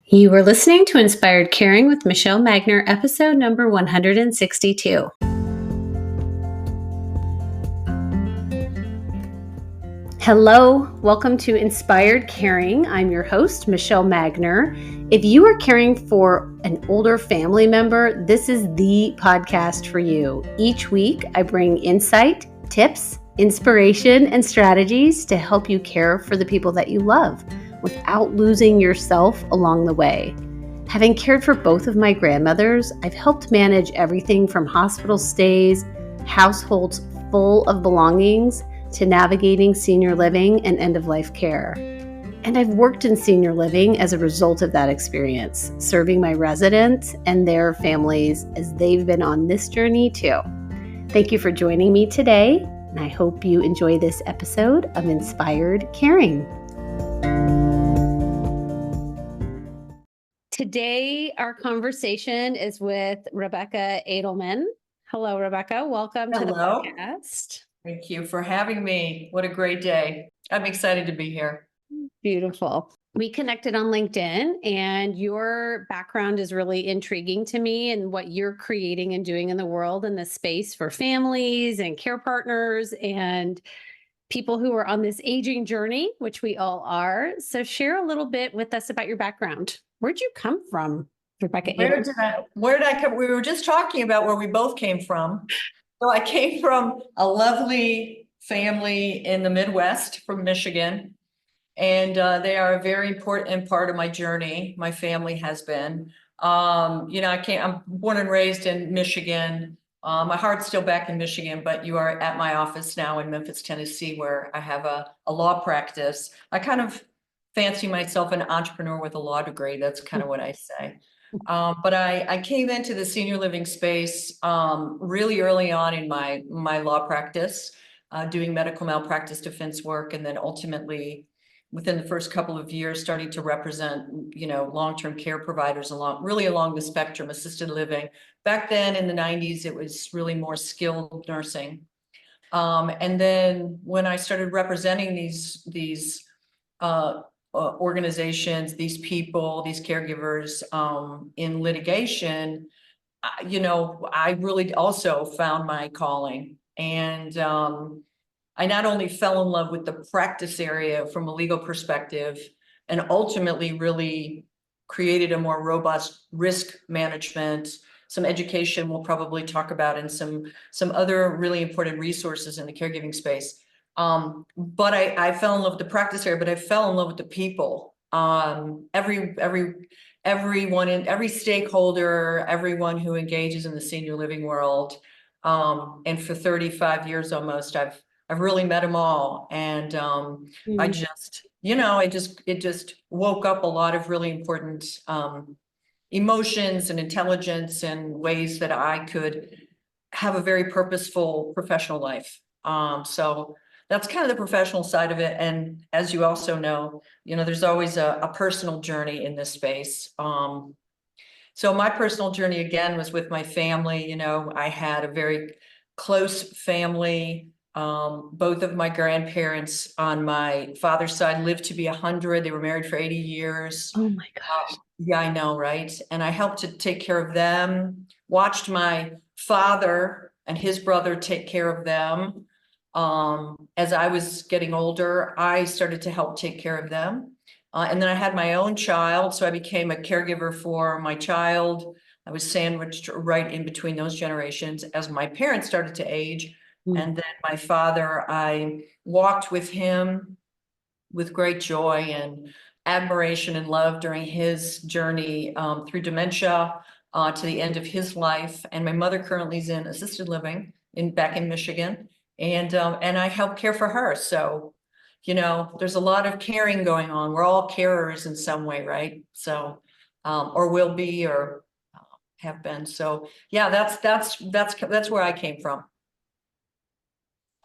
You were listening to Inspired Caring with Michelle Magner, episode number 162. Hello, welcome to Inspired Caring. I'm your host, Michelle Magner. If you are caring for an older family member, this is the podcast for you. Each week, I bring insight, tips, inspiration, and strategies to help you care for the people that you love without losing yourself along the way. Having cared for both of my grandmothers, I've helped manage everything from hospital stays, households full of belongings, to navigating senior living and end-of-life care. And I've worked in senior living as a result of that experience, serving my residents and their families as they've been on this journey too. Thank you for joining me today, and I hope you enjoy this episode of Inspired Caring. Today, our conversation is with Rebecca Adelman. Hello, Rebecca. Welcome to the podcast. Thank you for having me. What a great day. I'm excited to be here. Beautiful. We connected on LinkedIn, and your background is really intriguing to me and what you're creating and doing in the world in this space for families and care partners and people who are on this aging journey, which we all are. So share a little bit with us about your background. Where'd you come from, Rebecca? Where did I come? We were just talking about where we both came from. So I came from a lovely family in the Midwest from Michigan, and they are a very important part of my journey. My family has been. I'm born and raised in Michigan. My heart's still back in Michigan, but you are at my office now in Memphis, Tennessee, where I have a law practice. I kind of fancy myself an entrepreneur with a law degree. That's kind of what I say. But I came into the senior living space really early on in my law practice, doing medical malpractice defense work, and then ultimately, within the first couple of years, starting to represent, long-term care providers along the spectrum, assisted living. Back then in the 90s, it was really more skilled nursing. And then when I started representing these organizations, these people, these caregivers in litigation, I really also found my calling. And I not only fell in love with the practice area from a legal perspective, and ultimately really created a more robust risk management, some education we'll probably talk about, and some other really important resources in the caregiving space. But I fell in love with the practice area, but I fell in love with the people. Everyone in every stakeholder, everyone who engages in the senior living world. And for 35 years almost, I've really met them all. And it just woke up a lot of really important emotions and intelligence and ways that I could have a very purposeful professional life. So that's kind of the professional side of it. And as you also know, there's always a personal journey in this space. So my personal journey, again, was with my family. I had a very close family. Both of my grandparents on my father's side lived to be 100. They were married for 80 years. Oh my gosh. Yeah, I know, right? And I helped to take care of them, watched my father and his brother take care of them. As I was getting older, I started to help take care of them. And then I had my own child, so I became a caregiver for my child. I was sandwiched right in between those generations as my parents started to age. And then my father, I walked with him with great joy and admiration and love during his journey through dementia to the end of his life. And my mother currently is in assisted living back in Michigan. And I help care for her. So, there's a lot of caring going on. We're all carers in some way, right? So, or will be, or have been. So, yeah, that's where I came from.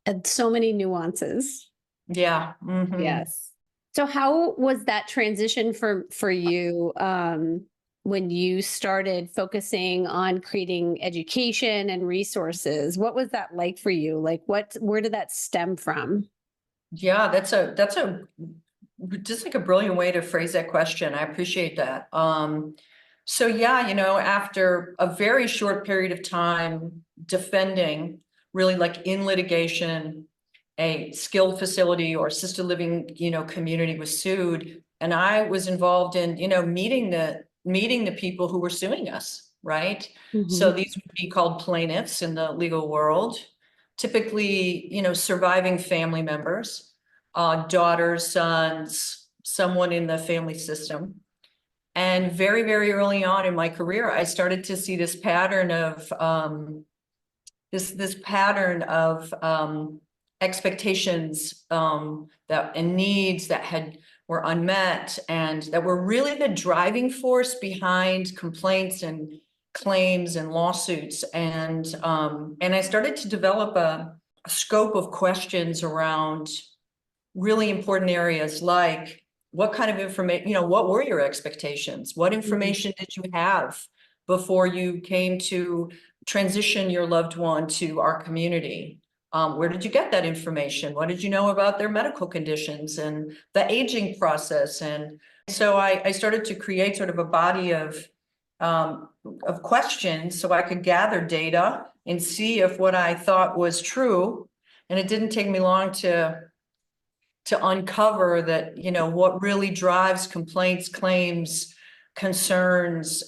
And so many nuances. Yeah. Mm-hmm. Yes. So how was that transition for you when you started focusing on creating education and resources? What was that like for you? Like where did that stem from? Yeah, that's a just like a brilliant way to phrase that question. I appreciate that. So yeah, after a very short period of time defending, really like in litigation, a skilled facility or assisted living, community was sued, and I was involved in, meeting the people who were suing us, right? So Mhm. these would be called plaintiffs in the legal world, typically, surviving family members, daughters, sons, someone in the family system. And very, very early on in my career, I started to see this pattern of this pattern of expectations that and needs that were unmet, and that were really the driving force behind complaints and claims and lawsuits. And I started to develop a scope of questions around really important areas, like what kind of information, what were your expectations? What Mhm. information did you have before you came to transition your loved one to our community? Where did you get that information? What did you know about their medical conditions and the aging process? And so I started to create sort of a body of questions so I could gather data and see if what I thought was true. And it didn't take me long to uncover that, what really drives complaints, claims, concerns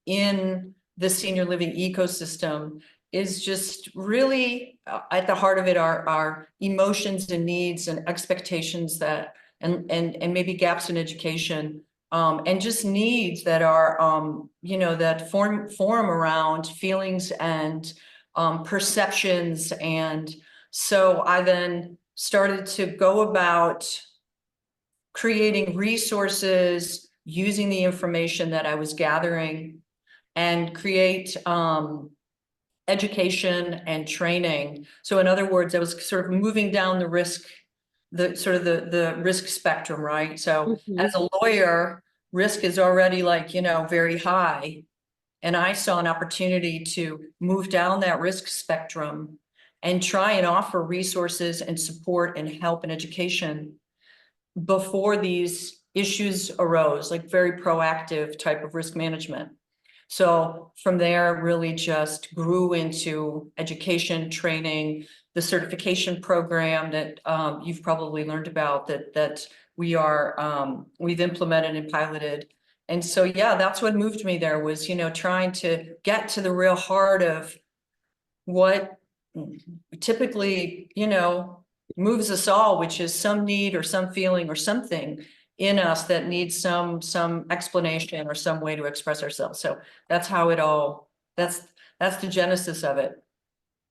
in the senior living ecosystem is just really at the heart of it are emotions and needs and expectations that and maybe gaps in education, and just needs that are that form around feelings and perceptions. And so I then started to go about creating resources using the information that I was gathering, and create education and training. So in other words, I was sort of moving down the risk, the risk spectrum, right? So as Mhm. a lawyer, risk is already like, very high. And I saw an opportunity to move down that risk spectrum and try and offer resources and support and help and education before these issues arose, like very proactive type of risk management. So from there, really just grew into education, training, the certification program that you've probably learned about, that we've implemented and piloted. And so, yeah, that's what moved me there was, trying to get to the real heart of what typically, moves us all, which is some need or some feeling or something in us that needs some explanation or some way to express ourselves. So that's how it all, that's the genesis of it.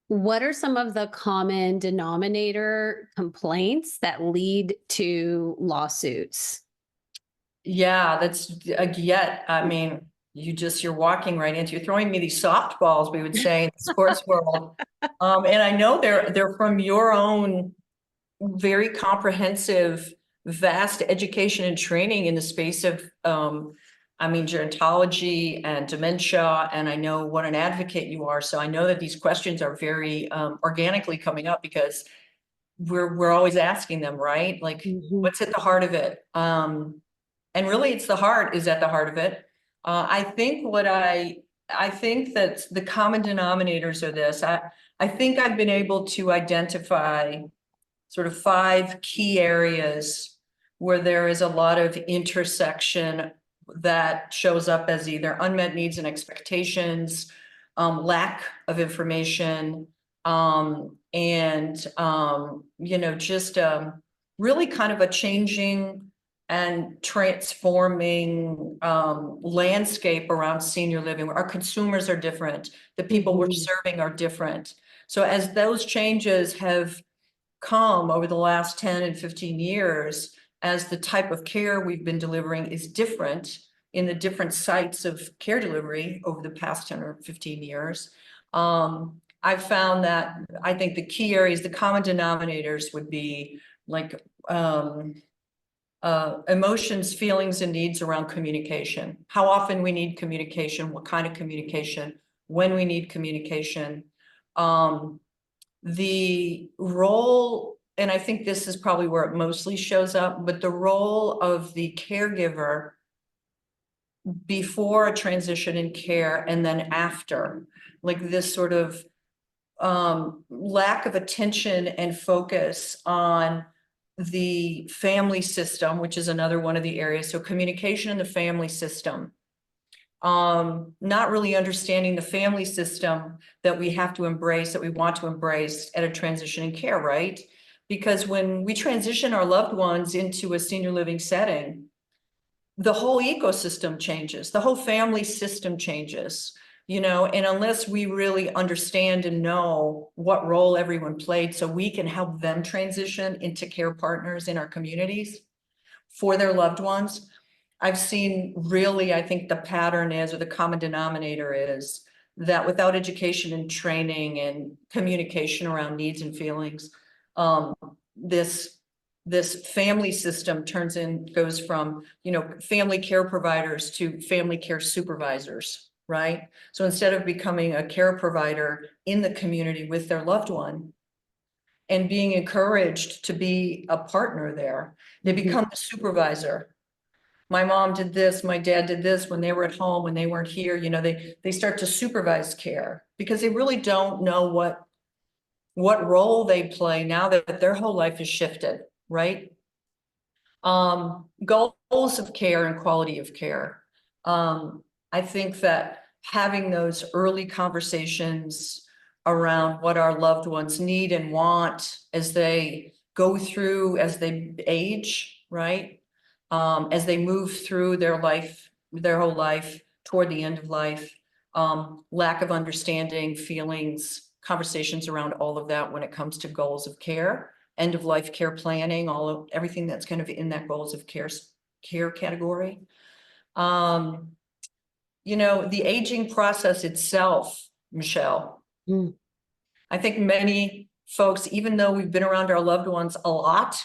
What are some of the common denominator complaints that lead to lawsuits? Yeah, that's yet, I mean, you're walking right into, you're throwing me these softballs, we would say in the sports world. And I know they're from your own very comprehensive, vast education and training in the space of, gerontology and dementia. And I know what an advocate you are. So I know that these questions are very organically coming up because we're always asking them, right? Like, Mhm. what's at the heart of it? And really, it's the heart is at the heart of it. I think that the common denominators are this. I think I've been able to identify sort of 5 key areas where there is a lot of intersection that shows up as either unmet needs and expectations, lack of information, and just really kind of a changing and transforming landscape around senior living. Our consumers are different. The people we're Mhm. serving are different. So as those changes have come over the last 10 and 15 years, as the type of care we've been delivering is different in the different sites of care delivery over the past 10 or 15 years. I've found that I think the key areas, the common denominators would be like emotions, feelings, and needs around communication. How often we need communication, what kind of communication, when we need communication. The role and I think this is probably where it mostly shows up, but the role of the caregiver before a transition in care and then after, like this sort of lack of attention and focus on the family system, which is another one of the areas. So communication in the family system, not really understanding the family system that we have to embrace, that we want to embrace at a transition in care, right? Because when we transition our loved ones into a senior living setting, the whole ecosystem changes, the whole family system changes, and unless we really understand and know what role everyone played so we can help them transition into care partners in our communities for their loved ones, I've seen really, I think the pattern is, or the common denominator is, that without education and training and communication around needs and feelings, this family system goes from, family care providers to family care supervisors, right? So instead of becoming a care provider in the community with their loved one and being encouraged to be a partner there, they become the supervisor. My mom did this, my dad did this when they were at home, when they weren't here, they start to supervise care because they really don't know what role they play now that their whole life is shifted, right? Goals of care and quality of care. I think that having those early conversations around what our loved ones need and want as they go through, as they age, right? As they move through their whole life toward the end of life, lack of understanding, feelings, conversations around all of that when it comes to goals of care, end of life care planning, everything that's kind of in that goals of care category. The aging process itself, Michelle. I think many folks, even though we've been around our loved ones a lot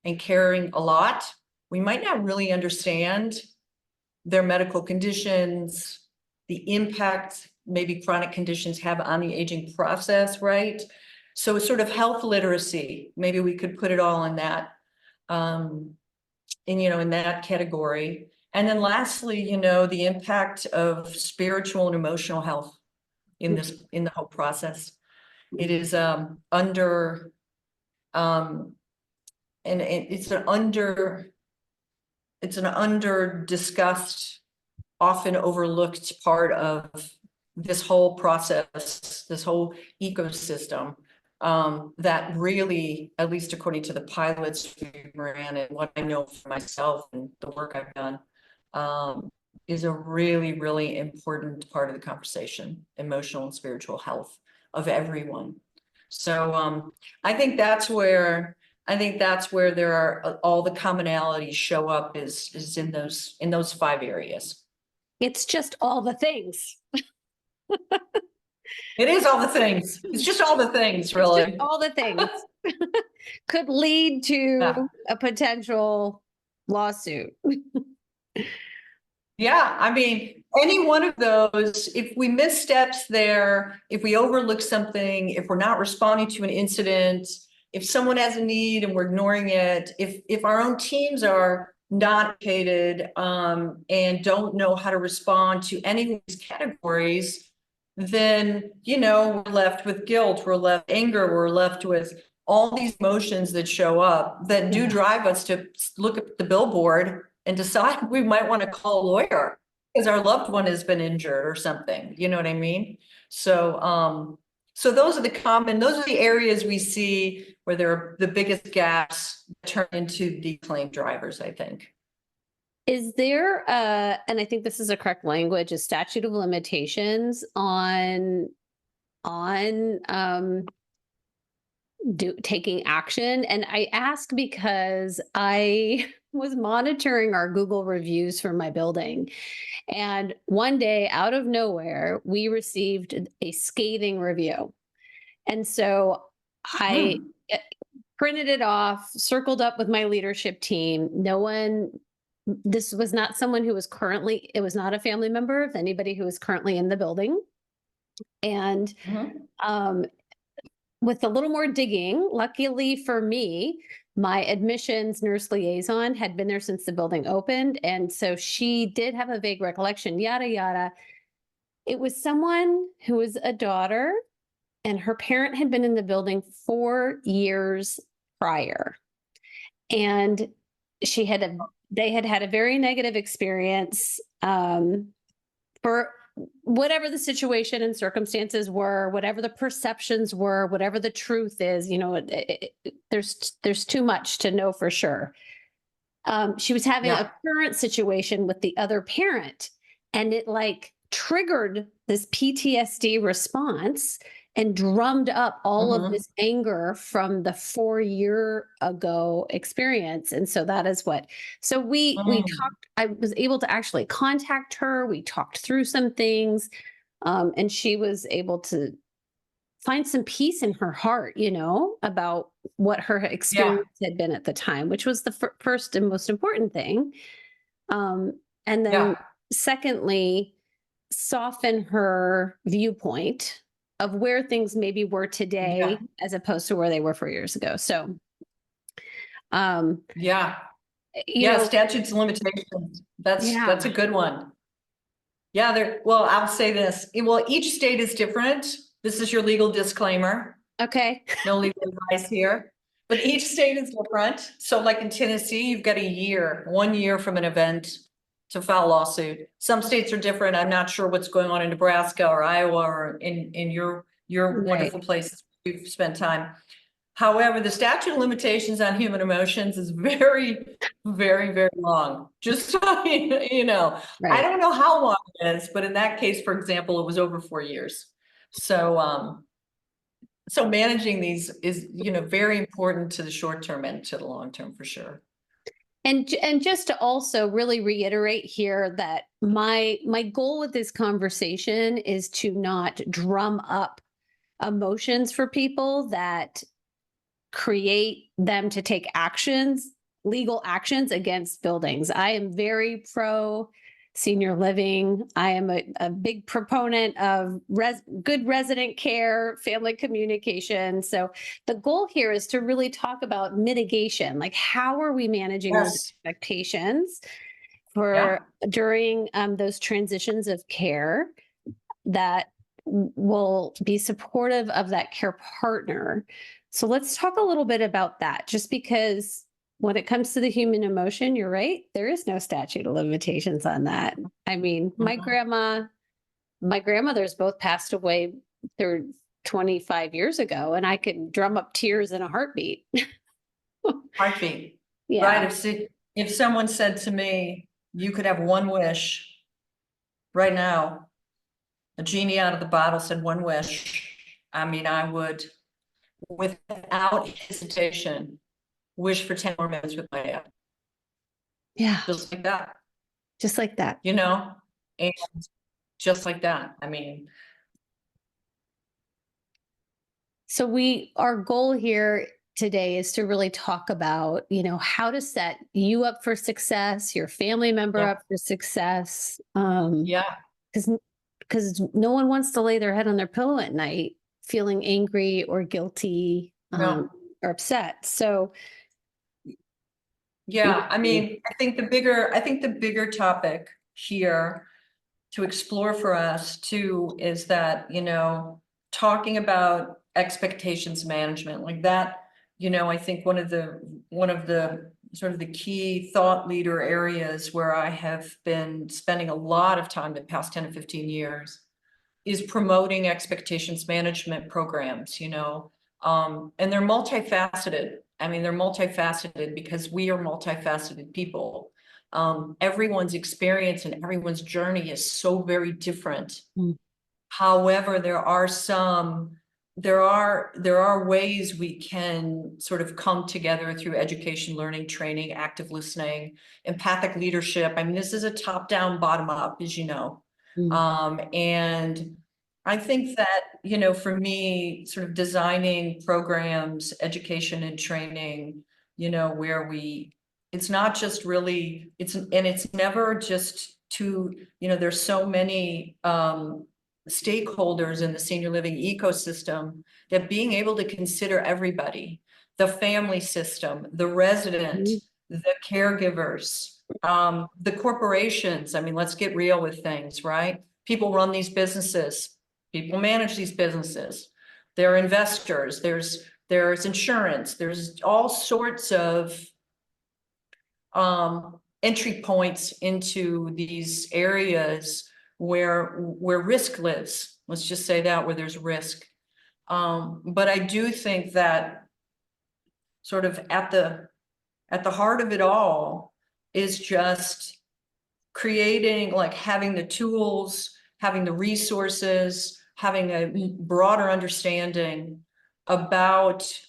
and caring a lot, we might not really understand their medical conditions, the impact maybe chronic conditions have on the aging process, right? So it's sort of health literacy. Maybe we could put it all in that, in that category. And then lastly, the impact of spiritual and emotional health in the whole process. It is under, and it's an under discussed, often overlooked part of this whole process, this whole ecosystem, that really, at least according to the pilots we ran and what I know for myself and the work I've done, is a really, really important part of the conversation, emotional and spiritual health of everyone. So I think that's where there are all the commonalities show up is in those 5 areas. It's just all the things. It is all the things. It's just all the things, really. It's just all the things could lead to a potential lawsuit. Yeah, I mean, any one of those, if we miss steps there, if we overlook something, if we're not responding to an incident, if someone has a need and we're ignoring it, if our own teams are not educated and don't know how to respond to any of these categories, then we're left with guilt, we're left with anger, we're left with all these emotions that show up that do drive us to look at the billboard and decide we might want to call a lawyer because our loved one has been injured or something. You know what I mean? So those are the areas we see where there are the biggest gaps that turn into the claim drivers, I think. Is there, and I think this is a correct language, a statute of limitations on taking action? And I ask because I was monitoring our Google reviews for my building. And one day, out of nowhere, we received a scathing review. And so I printed it off, circled up with my leadership team. This was not someone who was it was not a family member of anybody who was currently in the building. And with a little more digging, luckily for me, my admissions nurse liaison had been there since the building opened. And so she did have a vague recollection, yada, yada. It was someone who was a daughter, and her parent had been in the building 4 years prior. And they had had a very negative experience for whatever the situation and circumstances were, whatever the perceptions were, whatever the truth is. There's too much to know for sure. She was having Yeah. a current situation with the other parent, and it like triggered this PTSD response and drummed up all of Mhm. this anger from the 4 year ago experience. And so that is what, so we Mm. talked, I was able to actually contact her. We talked through some things, and she was able to find some peace in her heart, about what her Yeah. experience had been at the time, which was the first and most important thing. And then, Yeah. secondly, soften her viewpoint of where things maybe were Yeah. today as opposed to where they were 4 years ago. So, um, Yeah. you Yeah. know, Statutes and limitations. That's a yeah. good one. Yeah. Well, I'll say this. Well, each state is different. This is your legal disclaimer. Okay. No legal advice here. But each state is different. So like in Tennessee, you've got 1 year from an event to file a lawsuit. Some states are different. I'm not sure what's going on in Nebraska or Iowa or in your Right. wonderful places you've spent time. However, the statute of limitations on human emotions is very, very, very long. Just so you know, I Right. don't know how long it is, but in that case, for example, it was over 4 years. So managing these is, very important to the short term and to the long term for sure. And just to also really reiterate here that my goal with this conversation is to not drum up emotions for people that create them to take legal actions against buildings. I am very pro senior living. I am a big proponent of good resident care, family communication. So the goal here is to really talk about mitigation. Like, how are we managing those Yes. expectations Yeah. for during those transitions of care that will be supportive of that care partner. So let's talk a little bit about that, just because when it comes to the human emotion, you're right, there is no statute of limitations on that. I mean, Mhm. my grandmothers both passed away 25 years ago, and I could drum up tears in a heartbeat. Heartbeat. Right. Yeah. If someone said to me, you could have one wish right now, a genie out of the bottle said one wish. I mean, I would, without hesitation, wish for 10 more minutes with my dad. Yeah. Just like that, Just like that. and just like that. I mean, So our goal here today is to really talk about, how to set you up for success, your family member yeah, up for success. yeah, Because no one wants to lay their head on their pillow at night feeling angry or guilty, no, or upset. So, yeah. I mean, I think the bigger topic here to explore for us too is that, talking about expectations management like that, I think one of the sort of the key thought leader areas where I have been spending a lot of time the past 10 to 15 years is promoting expectations management programs, and they're multifaceted. I mean, they're multifaceted because we are multifaceted people. Everyone's experience and everyone's journey is so very different. mm, However, there are ways we can sort of come together through education, learning, training, active listening, empathic leadership. I mean, this is a top down, bottom up, as you know. mm, And I think that, for me, sort of designing programs, education and training, where it's not just really, it's never just to, there's so many stakeholders in the senior living ecosystem, that being able to consider everybody, the family system, the resident, the caregivers, the corporations. I mean, let's get real with things, right? People run these businesses, people manage these businesses. There are investors, there's insurance, there's all sorts of entry points into these areas where risk lives. Let's just say that, where there's risk. But I do think that sort of at the heart of it all is just creating, like having the tools, having the resources, having a broader understanding about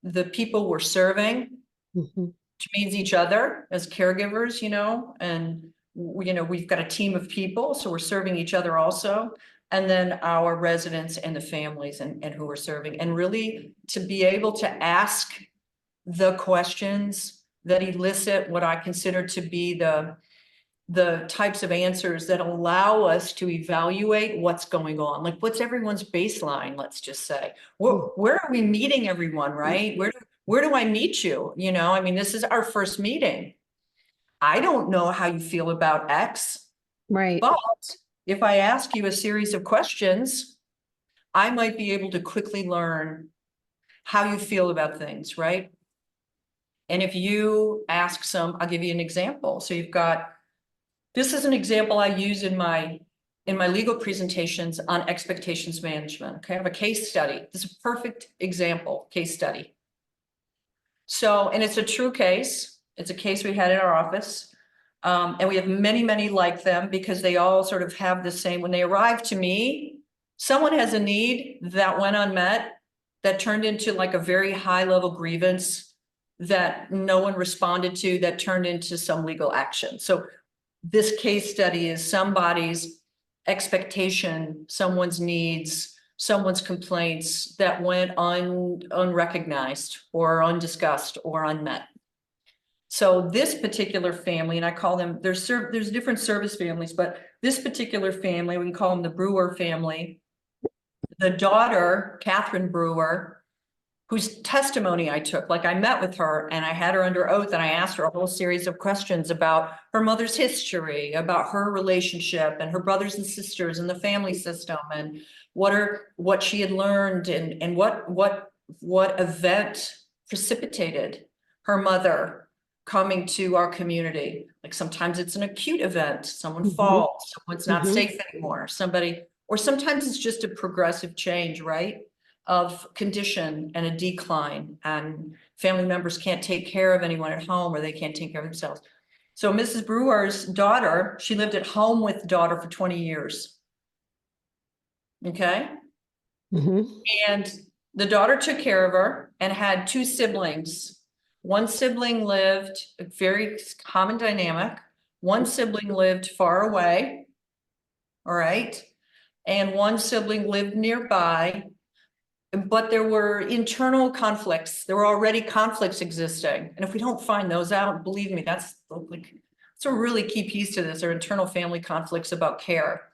the people we're serving, which means each other as caregivers, and we've got a team of people, so we're serving each other also, and then our residents and the families and who we're serving, and really to be able to ask the questions that elicit what I consider to be the types of answers that allow us to evaluate what's going on. Like, what's everyone's baseline, let's just say. Where are we meeting everyone, right? Where do I meet you? I mean, this is our first meeting. I don't know how you feel about X. Right. But if I ask you a series of questions, I might be able to quickly learn how you feel about things, right? And if you ask I'll give you an example. So this is an example I use in my legal presentations on expectations management. Okay, I have a case study. This is a perfect example, case study. So, and it's a true case. It's a case we had in our office. And we have many, many like them, because they all sort of have the same, when they arrive to me, someone has a need that went unmet, that turned into like a very high level grievance that no one responded to, that turned into some legal action. So this case study is somebody's expectation, someone's needs, someone's complaints that went unrecognized or undiscussed or unmet. So this particular family, and I call them, there's different service families, but this particular family, we can call them the Brewer family. The daughter, Catherine Brewer, whose testimony I took, like I met with her and I had her under oath, and I asked her a whole series of questions about her mother's history, about her relationship and her brothers and sisters and the family system, and what she had learned, and what event precipitated her mother coming to our community. Like sometimes it's an acute event, someone falls, someone's not safe anymore, or sometimes it's just a progressive change, right? Of condition and a decline, and family members can't take care of anyone at home, or they can't take care of themselves. So Mrs. Brewer's daughter, she lived at home with daughter for 20 years. Okay. And the daughter took care of her and had two siblings. One sibling lived, a very common dynamic. One sibling lived far away. All right. And one sibling lived nearby. But there were internal conflicts. There were already conflicts existing. And if we don't find those out, believe me, that's a really key piece to this. There are internal family conflicts about care.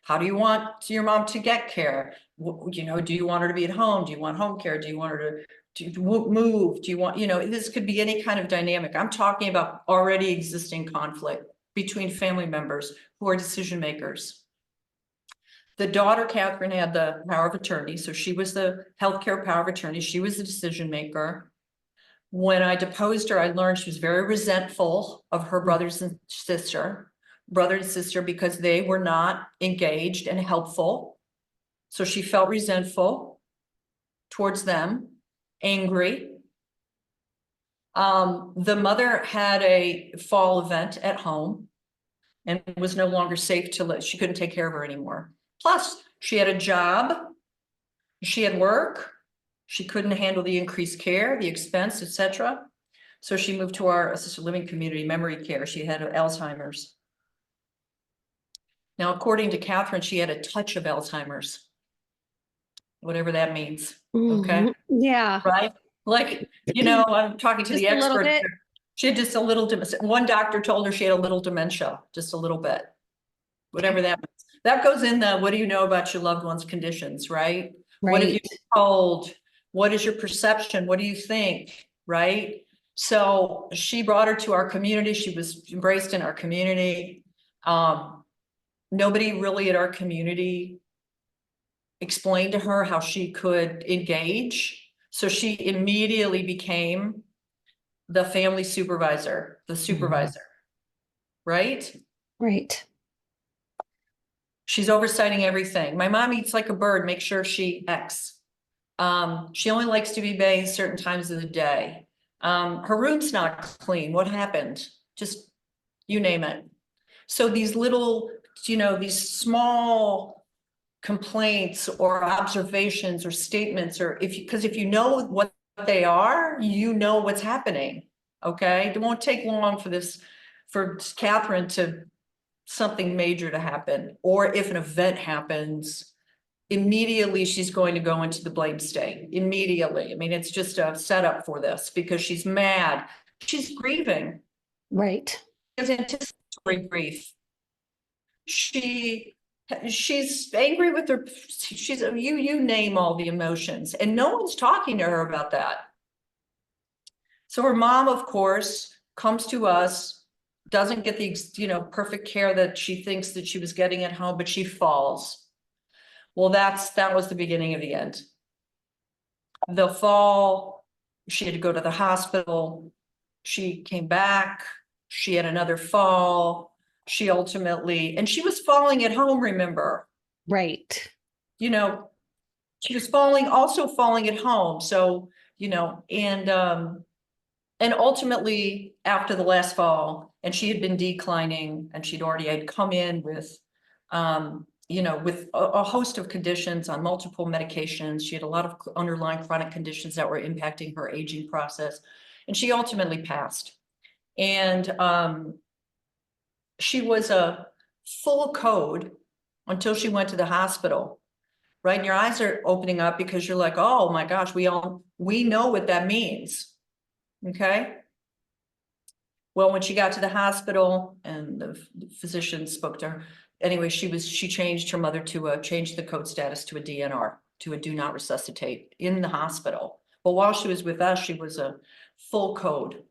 How do you want your mom to get care? Do you want her to be at home? Do you want home care? Do you want her to move? Do you want, this could be any kind of dynamic. I'm talking about already existing conflict between family members who are decision makers. The daughter, Catherine, had the power of attorney. So she was the healthcare power of attorney. She was the decision maker. When I deposed her, I learned she was very resentful of her brother and sister, because they were not engaged and helpful. So she felt resentful towards them, angry. The mother had a fall event at home and was no longer safe to live. She couldn't take care of her anymore. Plus, she had a job, she had work, she couldn't handle the increased care, the expense, etc. So she moved to our assisted living community, memory care. She had Alzheimer's. Now, according to Catherine, she had a touch of Alzheimer's, whatever that means. Okay. Yeah. Right. Like, I'm talking to Just the a little expert. bit. She had just a little, one doctor told her she had a little dementia, just a little bit, whatever that means. that goes in the, what do you know about your loved one's conditions, right? What have you Right. been told? What is your perception? What do you think, right? So she brought her to our community. She was embraced in our community. Nobody really at our community explained to her how she could engage. So she immediately became the family supervisor, the supervisor, right? Right. She's oversighting everything. My mom eats like a bird, make sure she X. She only likes to be bathed certain times of the day. Her room's not clean. What happened? Just you name it. So these little, these small complaints or observations or statements, or because if you know what they are, you know what's happening. Okay. It won't take long for Catherine to something major to happen, or if an event happens, immediately she's going to go into the blame state immediately. I mean, it's just a setup for this because she's mad. She's grieving. Right. It's anticipatory grief. She's angry with her. She's you name all the emotions, and no one's talking to her about that. So her mom, of course, comes to us, doesn't get the perfect care that she thinks that she was getting at home, but she falls. Well, that was the beginning of the end. The fall, she had to go to the hospital. She came back. She had another fall. She ultimately, and she was falling at home, remember? Right. She was also falling at home. So, and ultimately after the last fall, and she had been declining, and she'd already had come in with, with a host of conditions on multiple medications. She had a lot of underlying chronic conditions that were impacting her aging process, and she ultimately passed. And she was a full code until she went to the hospital, right? And your eyes are opening up because you're like, oh my gosh, we know what that means. Okay. Well, when she got to the hospital and the physician spoke to her, anyway, she changed her mother changed the code status to a DNR, to a do not resuscitate in the hospital. But while she was with us, she was a full code.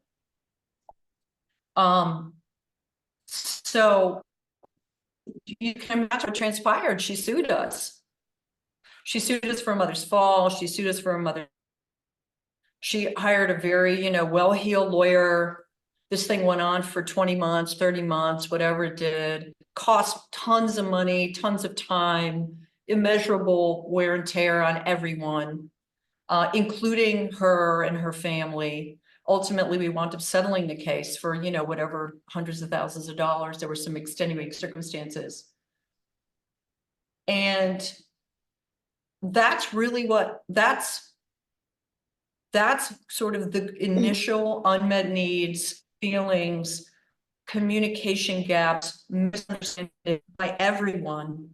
So you can imagine what transpired. She sued us. She sued us for her mother's fall. She sued us for her mother. She hired a very, well-heeled lawyer. This thing went on for 20 months, 30 months, whatever it did, cost tons of money, tons of time, immeasurable wear and tear on everyone, including her and her family. Ultimately, we wound up settling the case for, whatever, hundreds of thousands of dollars. There were some extenuating circumstances. And that's really that's sort of the initial unmet needs, feelings, communication gaps, misunderstanding by everyone,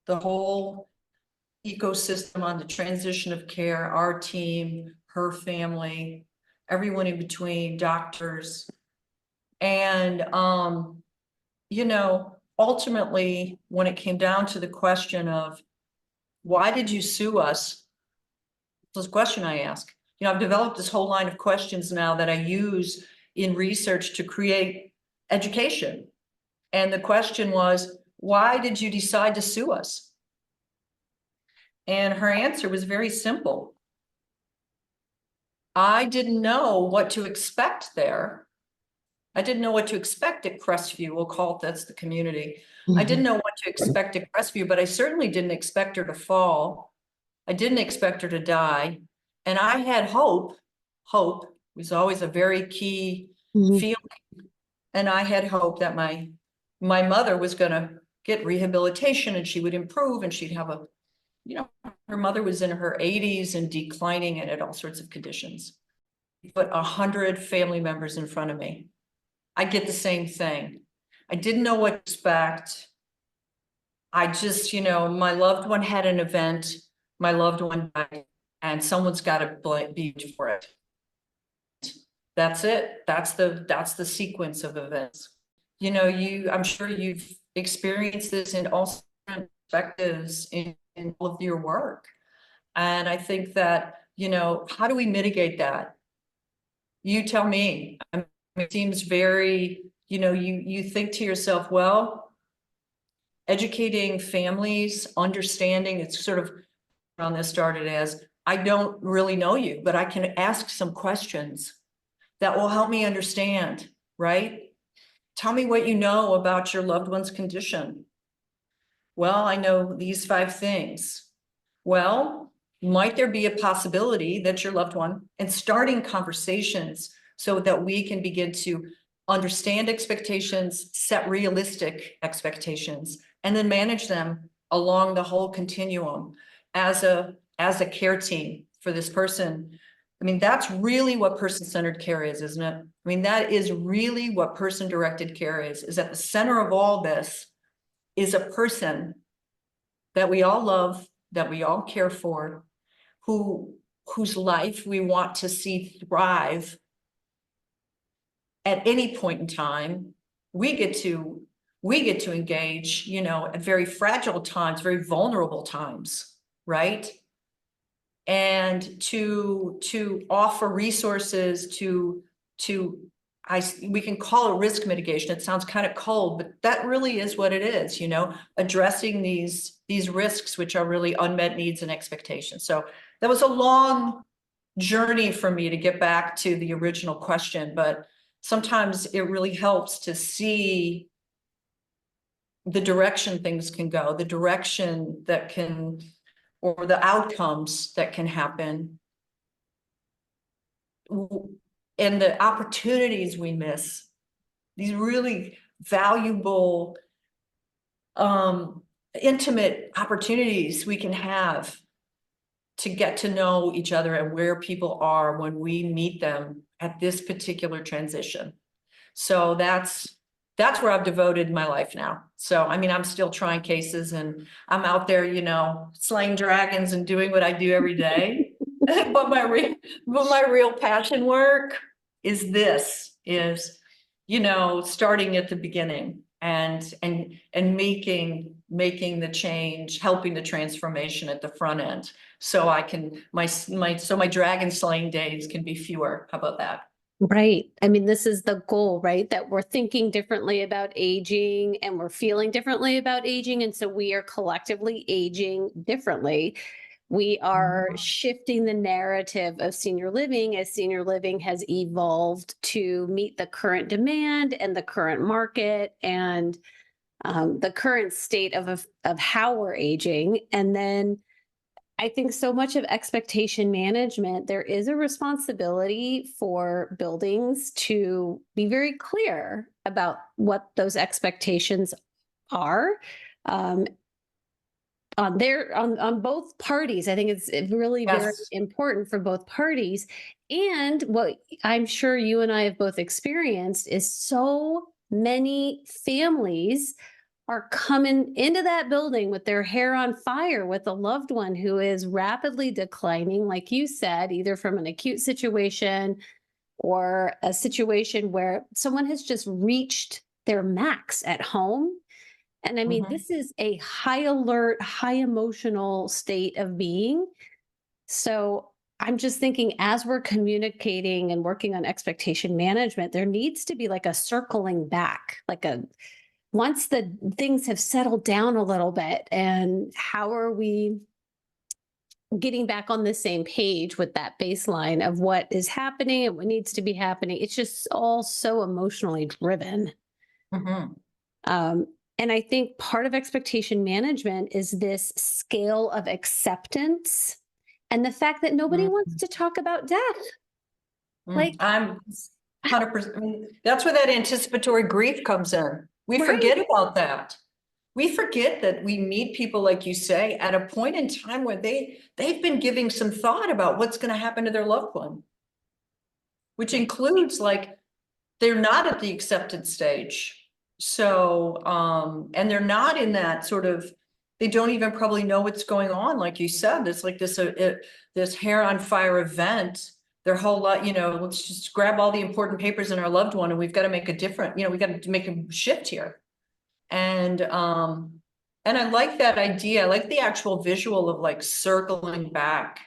the whole ecosystem on the transition of care, our team, her family, everyone in between, doctors. And, ultimately, when it came down to the question of, why did you sue us? This question I ask. I've developed this whole line of questions now that I use in research to create education. And the question was, why did you decide to sue us? And her answer was very simple. I didn't know what to expect there. I didn't know what to expect at Crestview. We'll call it, that's the community. I didn't know what to expect at Crestview, but I certainly didn't expect her to fall. I didn't expect her to die. And I had hope. Hope was always a very key feeling. And I had hope that my mother was going to get rehabilitation and she would improve and she'd have her mother was in her 80s and declining and had all sorts of conditions. But 100 family members in front of me. I get the same thing. I didn't know what to expect. I just, my loved one had an event. My loved one died. And someone's got to be for it. That's it. That's the sequence of events. I'm sure you've experienced this, and also perspectives in all of your work. And I think that, how do we mitigate that? You tell me. I mean, it seems very, you think to yourself, well, educating families, understanding, it's sort of on this started as, I don't really know you, but I can ask some questions that will help me understand, right? Tell me what you know about your loved one's condition. Well, I know these 5 things. Well, might there be a possibility that your loved one, and starting conversations so that we can begin to understand expectations, set realistic expectations, and then manage them along the whole continuum as a care team for this person. I mean, that's really what person-centered care is, isn't it? I mean, that is really what person-directed care is at the center of all this is a person that we all love, that we all care for, whose life we want to see thrive at any point in time. We get to engage, at very fragile times, very vulnerable times, right? And to offer resources we can call it risk mitigation. It sounds kind of cold, but that really is what it is, addressing these risks, which are really unmet needs and expectations. So that was a long journey for me to get back to the original question, but sometimes it really helps to see the direction things can go, the direction that can, or the outcomes that can happen, and the opportunities we miss, these really valuable, intimate opportunities we can have to get to know each other and where people are when we meet them at this particular transition. So that's where I've devoted my life now. So, I mean, I'm still trying cases and I'm out there, slaying dragons and doing what I do every day. But my real passion work is starting at the beginning and making the change, helping the transformation at the front end. So I can, my dragon slaying days can be fewer. How about that? Right. I mean, this is the goal, right? That we're thinking differently about aging and we're feeling differently about aging. And so we are collectively aging differently. We are shifting the narrative of senior living as senior living has evolved to meet the current demand and the current market and the current state of how we're aging. And then I think so much of expectation management, there is a responsibility for buildings to be very clear about what those expectations are. On both parties. I think it's really very important for both parties. And what I'm sure you and I have both experienced is so many families are coming into that building with their hair on fire with a loved one who is rapidly declining, like you said, either from an acute situation or a situation where someone has just reached their max at home. And I mean, this is a high alert, high emotional state of being. So I'm just thinking as we're communicating and working on expectation management, there needs to be like a circling back, once the things have settled down a little bit, and how are we getting back on the same page with that baseline of what is happening and what needs to be happening. It's just all so emotionally driven. And I think part of expectation management is this scale of acceptance and the fact that nobody wants to talk about death. I'm 100%. That's where that anticipatory grief comes in. We forget about that. We forget that we meet people, like you say, at a point in time where they've been giving some thought about what's going to happen to their loved one, which includes they're not at the acceptance stage. So, and they're not in that sort of, they don't even probably know what's going on. Like you said, it's like this hair on fire event, their whole lot, let's just grab all the important papers in our loved one and we've got to make a different, we got to make a shift here. And And I like that idea. I like the actual visual of like circling back,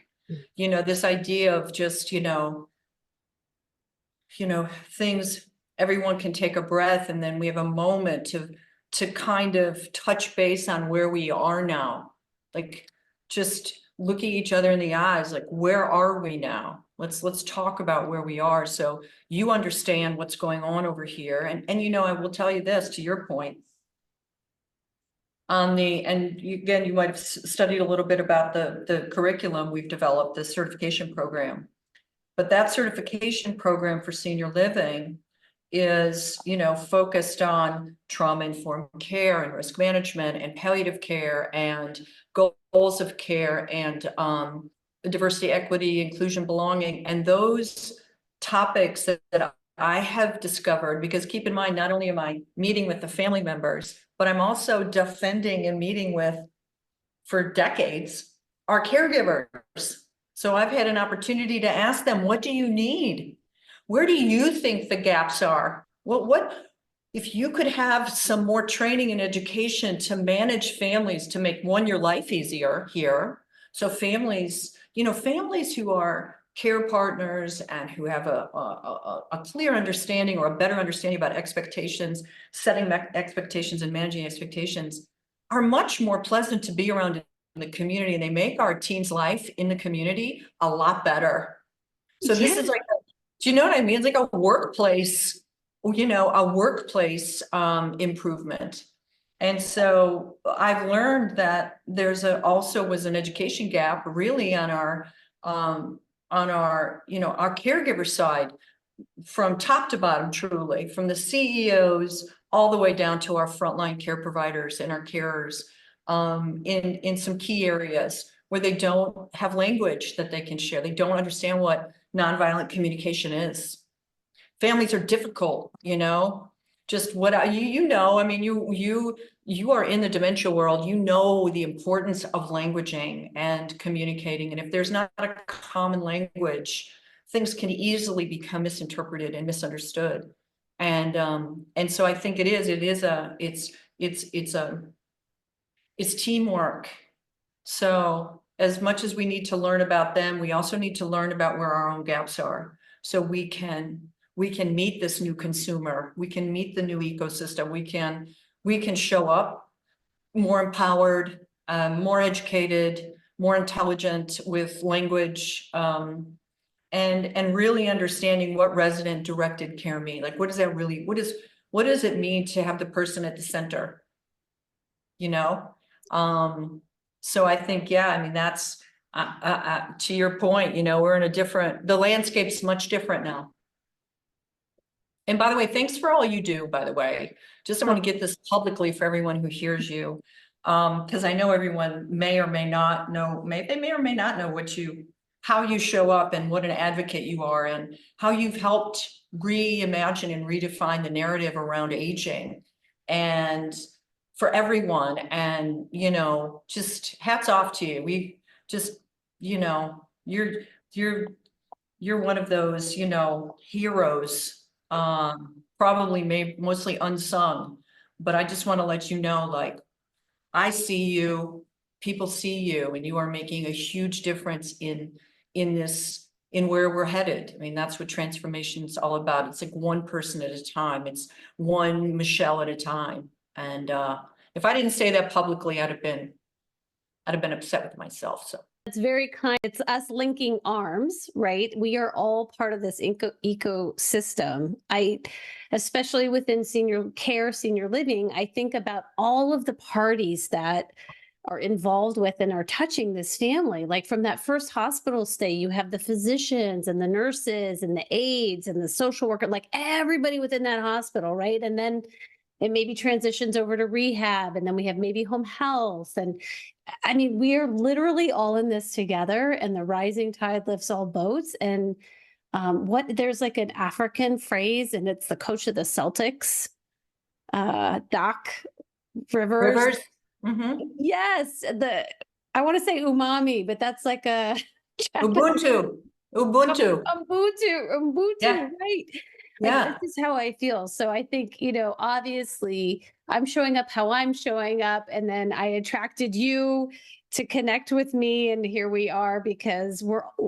this idea of just, things, everyone can take a breath and then we have a moment to kind of touch base on where we are now. Like just looking each other in the eyes, like, where are we now? Let's talk about where we are. So you understand what's going on over here. And I will tell you this, to your point, again, you might have studied a little bit about the curriculum we've developed, the certification program. But that certification program for senior living is, focused on trauma-informed care and risk management and palliative care and goals of care and diversity, equity, inclusion, belonging, and those topics that I have discovered, because keep in mind, not only am I meeting with the family members, but I'm also defending and meeting with, for decades, our caregivers. So I've had an opportunity to ask them, what do you need? Where do you think the gaps are? What if you could have some more training and education to manage families, to make your life easier here? So families, families who are care partners and who have a clear understanding or a better understanding about expectations, setting expectations and managing expectations, are much more pleasant to be around in the community, and they make our teens' life in the community a lot better. So this is like, do you know what I mean? It's like a workplace, improvement. And so I've learned that there's also was an education gap really on our our caregiver side, from top to bottom, truly, from the CEOs all the way down to our frontline care providers and our carers, in some key areas where they don't have language that they can share. They don't understand what nonviolent communication is. Families are difficult, just what I mean, you are in the dementia world, the importance of languaging and communicating. And if there's not a common language, things can easily become misinterpreted and misunderstood. And so I think it's teamwork. So as much as we need to learn about them, we also need to learn about where our own gaps are. So we can meet this new consumer, we can meet the new ecosystem, we can show up more empowered, more educated, more intelligent with language, and really understanding what resident directed care means. Like, what does that really, what does it mean to have the person at the center? So I think, yeah, I mean, that's to your point, we're in the landscape's much different now. And by the way, thanks for all you do, by the way. Just I want to get this publicly for everyone who hears you. Because I know everyone may or may not know, they may or may not know how you show up and what an advocate you are, and how you've helped reimagine and redefine the narrative around aging and for everyone. And, just hats off to you. We just, you're one of those, heroes, probably mostly unsung, but I just want to let you know, like, I see you, people see you, and you are making a huge difference in where we're headed. I mean, that's what transformation is all about. It's like one person at a time. It's one Michelle at a time. And if I didn't say that publicly, I'd have been upset with myself. So it's very kind. It's us linking arms, right? We are all part of this ecosystem. Especially within senior care, senior living, I think about all of the parties that are involved with and are touching this family. Like from that first hospital stay, you have the physicians and the nurses and the aides and the social worker, like everybody within that hospital, right? And then it maybe transitions over to rehab, and then we have maybe home health. And I mean, we are literally all in this together, and the rising tide lifts all boats. And there's like an African phrase, and it's the coach of the Celtics, Doc Rivers. Mm-hmm. Yes, I want to say umami, but that's like a Ubuntu, Ubuntu, yeah. right? Like, this Yeah, is how I feel. So I think, obviously I'm showing up how I'm showing up. And then I attracted you to connect with me. And here we are because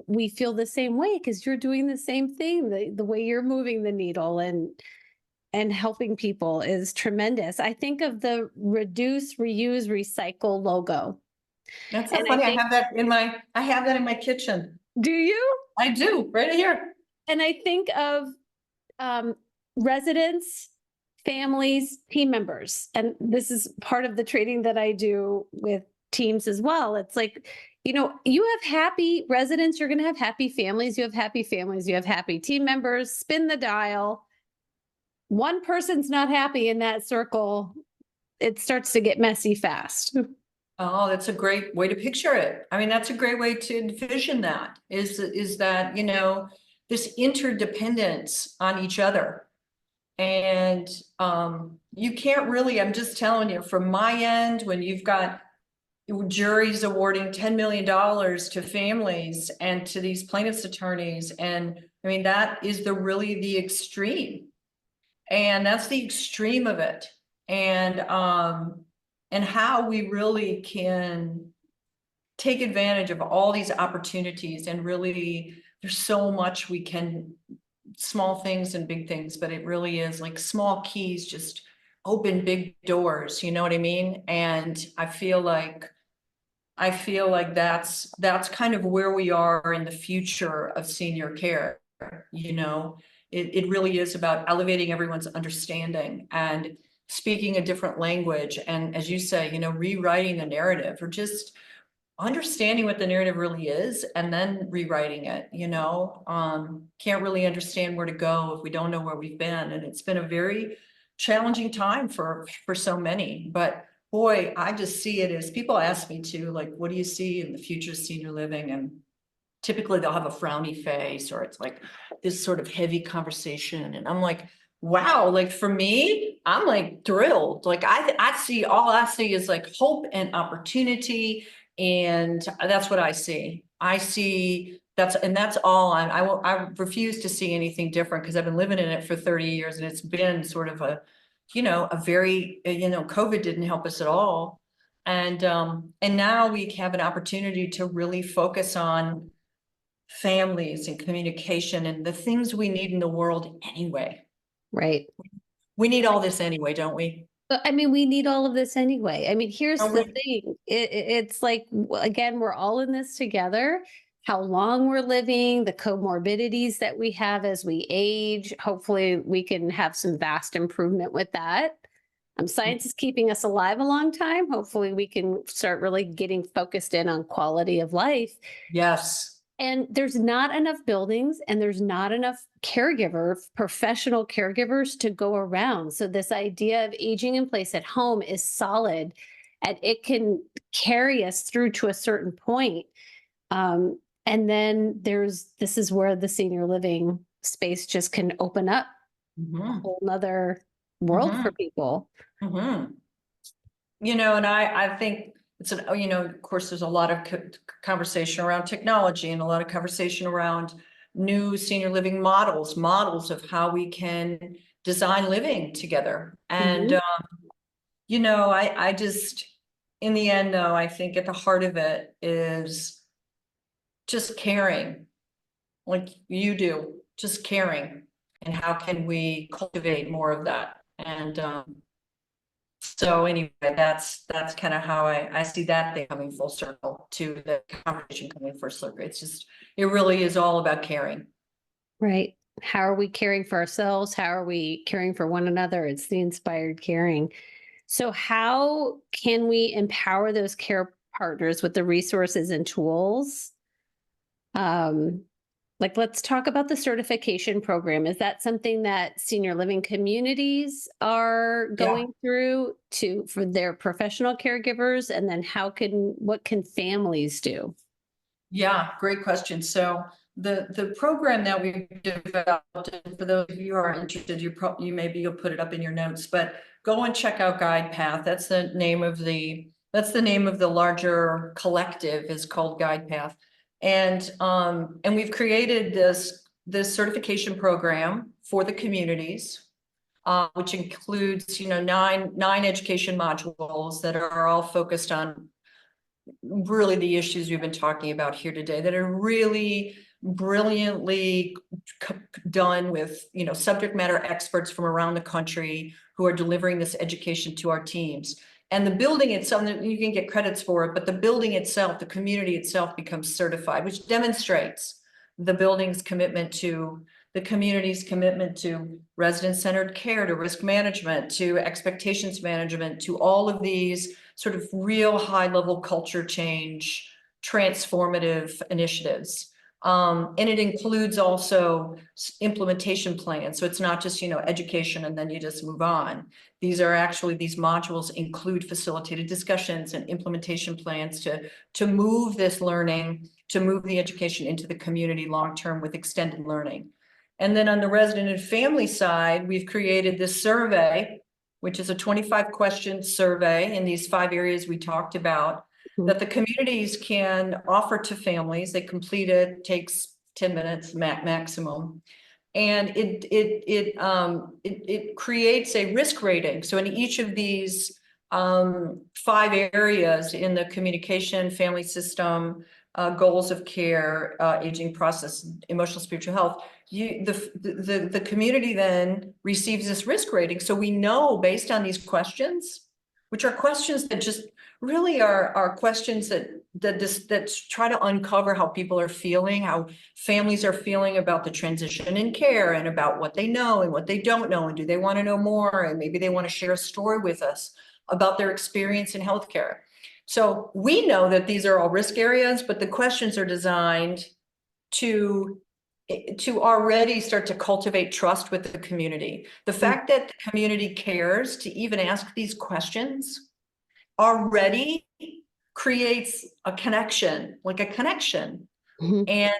we feel the same way because you're doing the same thing. The way you're moving the needle and helping people is tremendous. I think of the reduce, reuse, recycle logo. that's so And I funny. think, I have that in my kitchen. do you? I do, right here. And I think of um, residents, families, team members. And this is part of the training that I do with teams as well. It's like, you have happy residents, you're going to have happy families, you have happy families, you have happy team members, spin the dial. One person's not happy in that circle, it starts to get messy fast. Oh, that's a great way to picture it. I mean, that's a great way to envision that, is that, this interdependence on each other. And you can't really, I'm just telling you, from my end, when you've got juries awarding $10 million to families and to these plaintiffs' attorneys, and I mean, that is really the extreme. And that's the extreme of it. And how we really can take advantage of all these opportunities, and really, there's so much we can, small things and big things, but it really is like small keys just open big doors, you know what I mean? And I feel like that's kind of where we are in the future of senior care. It really is about elevating everyone's understanding and speaking a different language. And as you say, rewriting the narrative, or just understanding what the narrative really is and then rewriting it. Can't really understand where to go if we don't know where we've been. And it's been a very challenging time for so many. But boy, I just see it as, people ask me to, like, what do you see in the future of senior living? And typically they'll have a frowny face, or it's like this sort of heavy conversation. And I'm like, wow, like for me, I'm like thrilled. Like all I see is like hope and opportunity. And that's what I see. That's all I refuse to see anything different, because I've been living in it for 30 years, and it's been sort of a very, COVID didn't help us at all. And now we have an opportunity to really focus on families and communication and the things we need in the world anyway. Right. We need all this anyway, don't we? But I mean, we need all of this anyway. I mean, here's Are the we? thing. It's like, again, we're all in this together. How long we're living, the comorbidities that we have as we age. Hopefully, we can have some vast improvement with that. Science is keeping us alive a long time. Hopefully, we can start really getting focused in on quality of life. Yes. And there's not enough buildings, and there's not enough professional caregivers to go around. So this idea of aging in place at home is solid, and it can carry us through to a certain point. And then this is where the senior living space just can open up a whole nother world for people. Mm-hmm. And I think of course, there's a lot of conversation around technology, and a lot of conversation around new senior living models of how we can design living together. And, I just, in the end, though, I think at the heart of it is just caring, like you do, just caring. And how can we cultivate more of that? And, so anyway, that's kind of how I see that thing coming full circle, to the conversation coming full circle. It really is all about caring. Right. How are we caring for ourselves? How are we caring for one another? It's the inspired caring. So, how can we empower those care partners with the resources and tools? Let's talk about the certification program. Is that something that senior living communities are going through for their professional caregivers? And then what can families do? Yeah, great question. So the program that we developed, and for those of you who are interested, you'll put it up in your notes, but go and check out Guide Path. That's the name of the larger collective, is called Guide Path. And we've created this certification program for the communities, which includes, nine education modules that are all focused on really the issues we've been talking about here today, that are really brilliantly done with, subject matter experts from around the country who are delivering this education to our teams. And the building itself, you can get credits for it, but the building itself, the community itself becomes certified, which demonstrates the building's commitment to the community's commitment to resident-centered care, to risk management, to expectations management, to all of these sort of real high-level culture change, transformative initiatives. And it includes also implementation plans. So it's not just, education and then you just move on. These modules include facilitated discussions and implementation plans to move this learning, to move the education into the community long-term with extended learning. And then on the resident and family side, we've created this survey, which is a 25-question survey in these 5 areas we talked about, that the communities can offer to families. They complete it, takes 10 minutes maximum. And it creates a risk rating. So in each of these 5 areas in the communication, family system, goals of care, aging process, emotional, spiritual health, the community then receives this risk rating. So we know based on these questions, which are questions that just really are questions that try to uncover how people are feeling, how families are feeling about the transition in care, and about what they know and what they don't know, and do they want to know more, and maybe they want to share a story with us about their experience in healthcare. So we know that these are all risk areas, but the questions are designed to already start to cultivate trust with the community. The fact that the community cares to even ask these questions already creates a connection, like a connection. And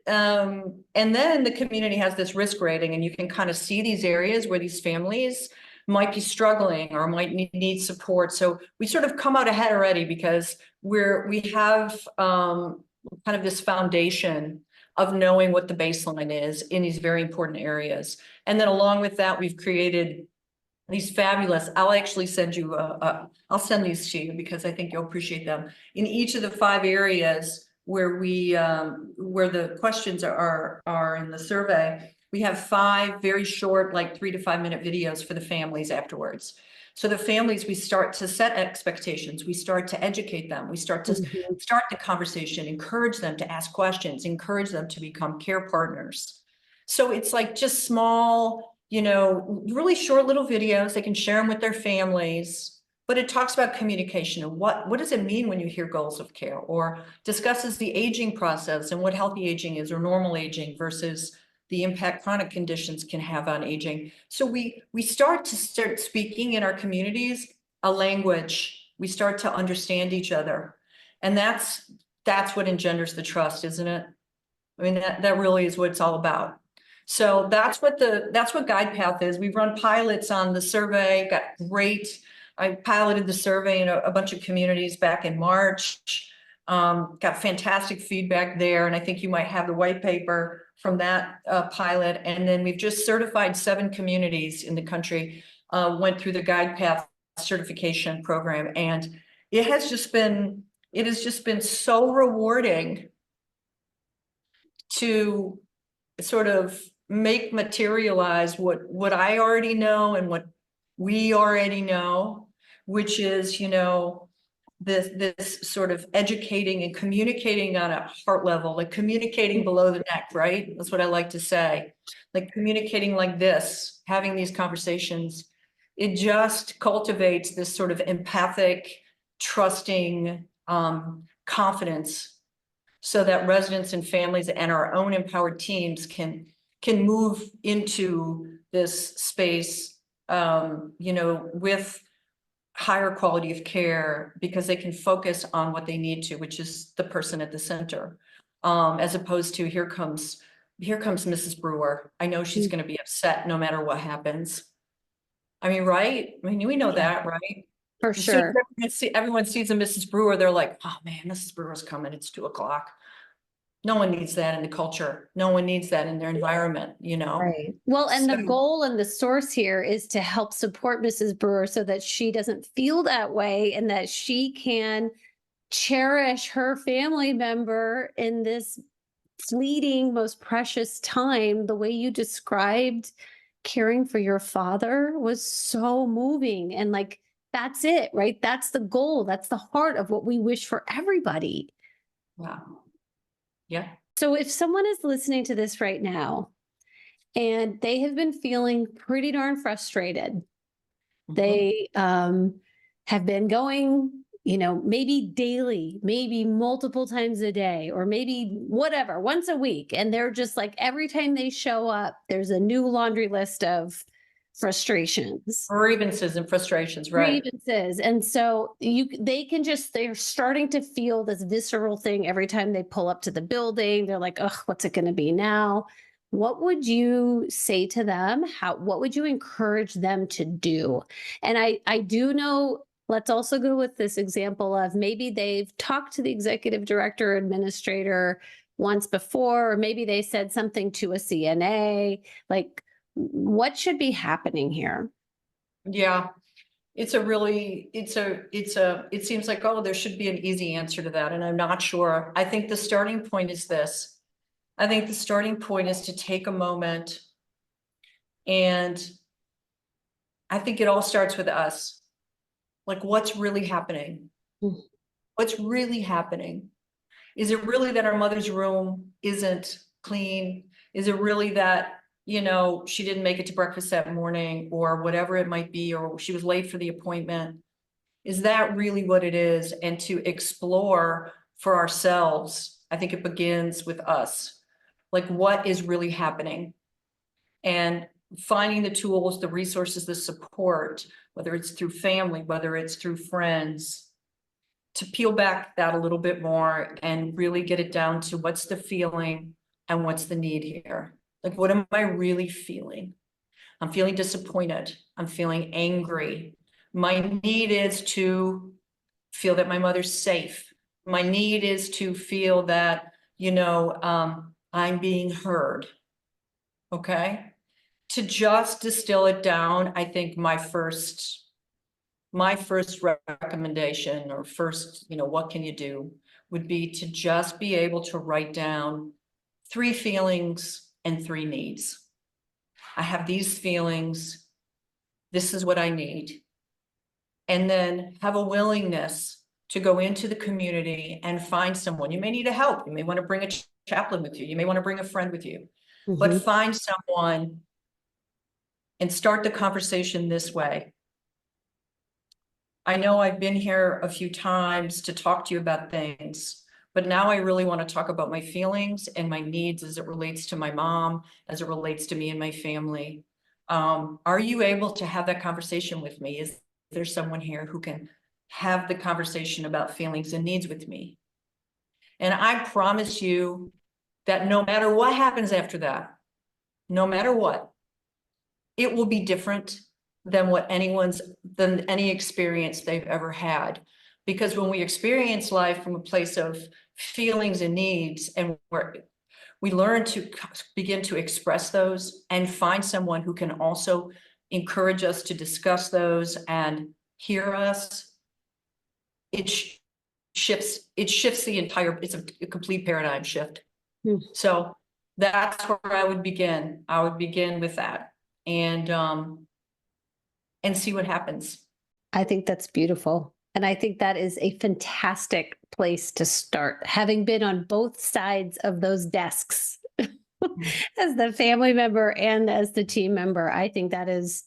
then the community has this risk rating, and you can kind of see these areas where these families might be struggling or might need support. So we sort of come out ahead already because we have kind of this foundation of knowing what the baseline is in these very important areas. And then along with that, we've created these fabulous, I'll actually send you, I'll send these to you because I think you'll appreciate them. In each of the 5 areas where where the questions are in the survey, we have 5 very short, like 3 to 5 minute videos for the families afterwards. So the families, we start to set expectations, we start to educate them, we start to start the conversation, encourage them to ask questions, encourage them to become care partners. So it's like just small, really short little videos. They can share them with their families, but it talks about communication and what does it mean when you hear goals of care, or discusses the aging process and what healthy aging is or normal aging versus the impact chronic conditions can have on aging. So we start speaking in our communities a language. We start to understand each other. And that's what engenders the trust, isn't it? I mean, that really is what it's all about. So that's what GuidePath is. We've run pilots on the survey, I piloted the survey in a bunch of communities back in March. Got fantastic feedback there. And I think you might have the white paper from that pilot. And then we've just certified 7 communities in the country, went through the GuidePath certification program. And it has just been so rewarding to sort of materialize what I already know and what we already know, which is, this sort of educating and communicating on a heart level, like communicating below the neck, right? That's what I like to say, like communicating like this, having these conversations. It just cultivates this sort of empathic, trusting confidence, so that residents and families and our own empowered teams can move into this space, with higher quality of care, because they can focus on what they need to, which is the person at the center, as opposed to here comes Mrs. Brewer. I know she's going to be upset no matter what happens. I mean, right? I mean, we know that, right? For sure. Everyone sees a Mrs. Brewer, they're like, oh man, Mrs. Brewer's coming. It's 2:00. No one needs that in the culture. No one needs that in their environment, Right. Well, and the So, goal and the source here is to help support Mrs. Brewer so that she doesn't feel that way and that she can cherish her family member in this fleeting, most precious time. The way you described caring for your father was so moving. And like, that's it, right? That's the goal. That's the heart of what we wish for everybody. wow. Yeah. So if someone is listening to this right now and they have been feeling pretty darn frustrated, Mhm. they have been going, maybe daily, maybe multiple times a day, or maybe whatever, once a week. And they're just like, every time they show up, there's a new laundry list of frustrations, Grievances and frustrations, right? grievances. And so they're starting to feel this visceral thing every time they pull up to the building. They're like, oh, what's it going to be now? What would you say to them? What would you encourage them to do? And I do know, let's also go with this example of maybe they've talked to the executive director or administrator once before, or maybe they said something to a CNA. Like, what should be happening here? Yeah. It seems like, oh, there should be an easy answer to that. And I'm not sure. I think the starting point is this. I think the starting point is to take a moment, and I think it all starts with us. Like, what's really happening? Mm. What's really happening? Is it really that our mother's room isn't clean? Is it really that, she didn't make it to breakfast that morning, or whatever it might be, or she was late for the appointment? Is that really what it is? And to explore for ourselves, I think it begins with us. Like, what is really happening? And finding the tools, the resources, the support, whether it's through family, whether it's through friends, to peel back that a little bit more and really get it down to what's the feeling and what's the need here. Like, what am I really feeling? I'm feeling disappointed. I'm feeling angry. My need is to feel that my mother's safe. My need is to feel that, I'm being heard. Okay. To just distill it down, I think my first recommendation, or first, what can you do, would be to just be able to write down 3 feelings and 3 needs. I have these feelings. This is what I need. And then have a willingness to go into the community and find someone. You may need a help. You may want to bring a chaplain with you. You may want to bring a friend with you, but Mhm. find someone and start the conversation this way. I know I've been here a few times to talk to you about things, but now I really want to talk about my feelings and my needs as it relates to my mom, as it relates to me and my family. Are you able to have that conversation with me? Is there someone here who can have the conversation about feelings and needs with me? And I promise you that no matter what happens after that, no matter what, it will be different than any experience they've ever had. Because when we experience life from a place of feelings and needs, and we learn to begin to express those and find someone who can also encourage us to discuss those and hear us, it shifts it's a complete paradigm shift. Hmm. So that's where I would begin. I would begin with that, and see what happens. I think that's beautiful. And I think that is a fantastic place to start, having been on both sides of those desks as the family member and as the team member. I think that is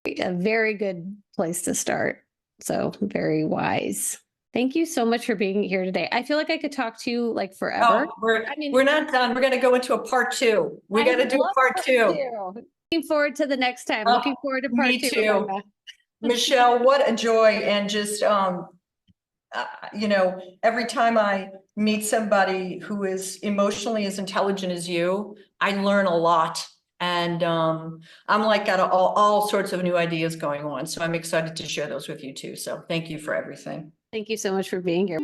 a very good place to start. So, very wise. Thank you so much for being here today. I feel like I could talk to you like forever. Oh, I mean, we're not done. We're gonna go into a part 2. We I gotta would do love part part 2. two. Looking forward to the next time. Oh, Looking forward to part me 2, too. Rebecca. Michelle, what a joy. And just, every time I meet somebody who is emotionally as intelligent as you, I learn a lot. And I'm like got all sorts of new ideas going on. So I'm excited to share those with you too. So thank you for everything. Thank you so much for being here.